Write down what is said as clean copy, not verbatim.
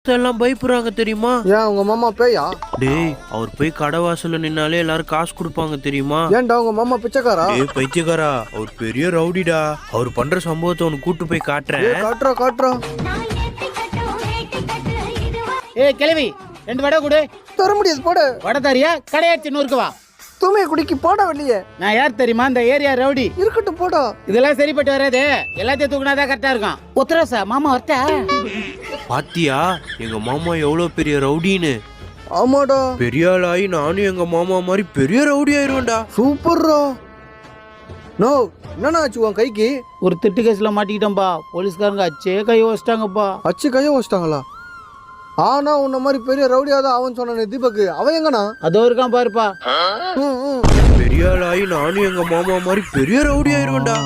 எல்லாம் பயப்படுறாங்க தெரியுமா? ஏன் உங்க மாமா பேயா? டேய், அவர் போய் கடை வாசல்ல நின்னாலே எல்லாரும் காசு கொடுப்பாங்க தெரியுமா? ஏன்டா உங்க மாமா பிச்சைக்காரா? டேய் பைத்தியக்காரா, அவர் பெரிய ரவுடிடா. அவர் பண்ற சம்பவத்தை உனக்கு கூட்டு போய் காட்டுறேன். காட்டுறா. ஏய் கிழவி, 2 வடை கொடு. தர முடியாது, போடு. வடை தரியா? கடையாச்சு 100 வா. தூமையை குடிக்கி போட வெளியே. நான் யார் தெரியுமா? இந்த ஏரியா ரவுடி. இருக்கட்டும், போடா. இதெல்லாம் சரிப்பட்டு வராது. எல்லாத்தையும் தூக்குனாதான் கரெக்டா இருக்கும். உத்தரவா மாமா வரட்டா? பாத்தியா எங்க மாமா எவ்வளவு பெரிய ரவுடின்னு? ஆமாடா. பெரிய ஆளாயி நானும் எங்க மாமா மாதிரி பெரிய ரவுடி ஆயிருவேன்டா. சூப்பர்ரா. நோ, என்னண்ணா ஆச்சு உன் கைக்கு? ஒரு திட்டு கேஸ்ல மாட்டிக்கிட்டோம்பா. போலீஸ்காரங்க அச்சே கை வச்சிட்டாங்கப்பா. அச்சு கையை வச்சிட்டாங்களா? ஆனா உன்ன மாதிரி பெரிய ரவுடியாதான் அவன் சொன்ன தீபக்கு. அவன் எங்கண்ணா? அதோ இருக்கான் பாருப்பா. பெரிய ஆளாயி நானும் எங்க மாமா மாதிரி பெரிய ரவுடி ஆயிருவேன்டா.